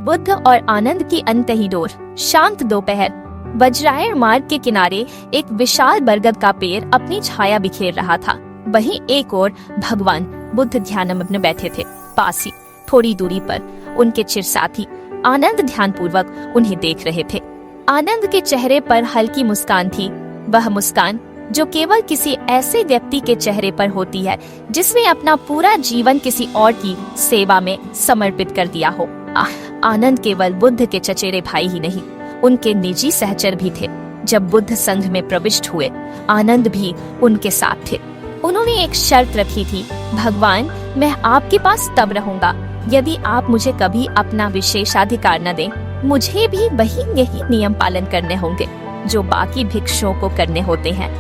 बुद्ध और आनंद की अनकही डोर। शांत दोपहर, वज्रायण मार्ग के किनारे एक विशाल बरगद का पेड़ अपनी छाया बिखेर रहा था। वहीं एक ओर भगवान बुद्ध ध्यानमग्न बैठे थे। पास ही थोड़ी दूरी पर उनके चिर साथी आनंद ध्यानपूर्वक उन्हें देख रहे थे। आनंद के चेहरे पर हल्की मुस्कान थी, वह मुस्कान जो केवल किसी ऐसे व्यक्ति के चेहरे पर होती है जिसने अपना पूरा जीवन किसी और की सेवा में समर्पित कर दिया हो। आनंद केवल बुद्ध के चचेरे भाई ही नहीं, उनके निजी सहचर भी थे। जब बुद्ध संघ में प्रविष्ट हुए, आनंद भी उनके साथ थे। उन्होंने एक शर्त रखी थी, भगवान, मैं आपके पास तब रहूंगा यदि आप मुझे कभी अपना विशेषाधिकार न दें। मुझे भी यही नियम पालन करने होंगे जो बाकी भिक्षुओं को करने होते हैं।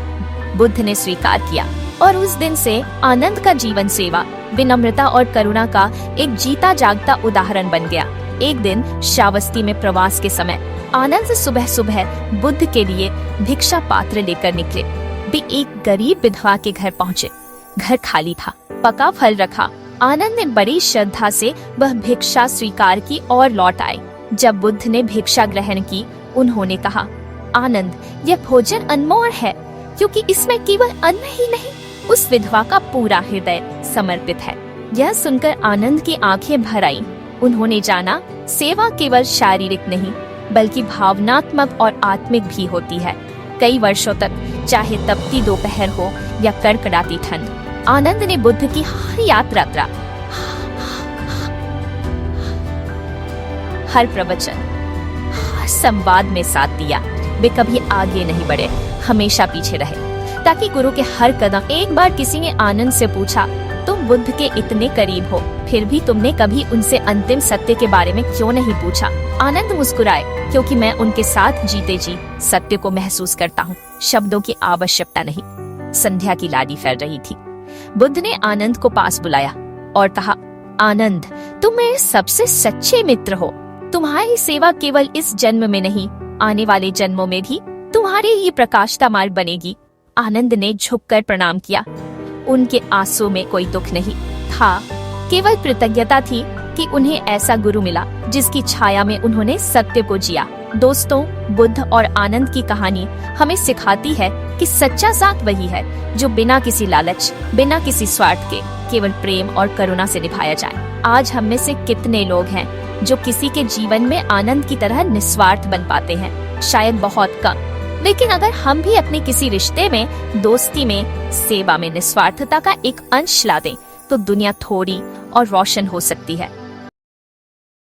बुद्ध ने स्वीकार किया और उस दिन से आनंद का जीवन सेवा, विनम्रता और करुणा का एक जीता जागता उदाहरण बन गया। एक दिन श्रावस्ती में प्रवास के समय आनंद सुबह सुबह बुद्ध के लिए भिक्षा पात्र लेकर निकले। वे एक गरीब विधवा के घर पहुँचे। घर खाली था, पका फल रखा। आनंद ने बड़ी श्रद्धा से वह भिक्षा स्वीकार की और लौट आए। जब बुद्ध ने भिक्षा ग्रहण की, उन्होंने कहा, आनंद, यह भोजन अनमोल है क्योंकि इसमें केवल अन्न ही नहीं, उस विधवा का पूरा हृदय समर्पित है। यह सुनकर आनंद की आंखें भर आईं। उन्होंने जाना, सेवा केवल शारीरिक नहीं बल्कि भावनात्मक और आत्मिक भी होती है। कई वर्षों तक, चाहे तपती दोपहर हो या कड़कड़ाती ठंड, आनंद ने बुद्ध की हर यात्रा, हर प्रवचन, हर संवाद में साथ दिया। वे कभी आगे नहीं बढ़े, हमेशा पीछे रहे, ताकि गुरु के हर कदम। एक बार किसी ने आनंद से पूछा, तुम बुद्ध के इतने करीब हो, फिर भी तुमने कभी उनसे अंतिम सत्य के बारे में क्यों नहीं पूछा? आनंद मुस्कुराए, क्योंकि मैं उनके साथ जीते जी सत्य को महसूस करता हूँ, शब्दों की आवश्यकता नहीं। संध्या की लाली फैल रही थी। बुद्ध ने आनंद को पास बुलाया और कहा, आनंद, तुम मेरे सबसे सच्चे मित्र हो। तुम्हारी सेवा केवल इस जन्म में नहीं, आने वाले जन्मों में भी तुम्हारे ही प्रकाश का मार्ग बनेगी। आनंद ने झुककर प्रणाम किया। उनके आंसू में कोई दुख नहीं था, केवल कृतज्ञता थी कि उन्हें ऐसा गुरु मिला जिसकी छाया में उन्होंने सत्य को जिया। दोस्तों, बुद्ध और आनंद की कहानी हमें सिखाती है कि सच्चा साथ वही है जो बिना किसी लालच, बिना किसी स्वार्थ के केवल प्रेम और करुणा से निभाया जाए। आज हम में से कितने लोग हैं जो किसी के जीवन में आनंद की तरह निस्वार्थ बन पाते हैं? शायद बहुत कम। लेकिन अगर हम भी अपने किसी रिश्ते में, दोस्ती में, सेवा में निस्वार्थता का एक अंश ला दें, तो दुनिया थोड़ी और रोशन हो सकती है।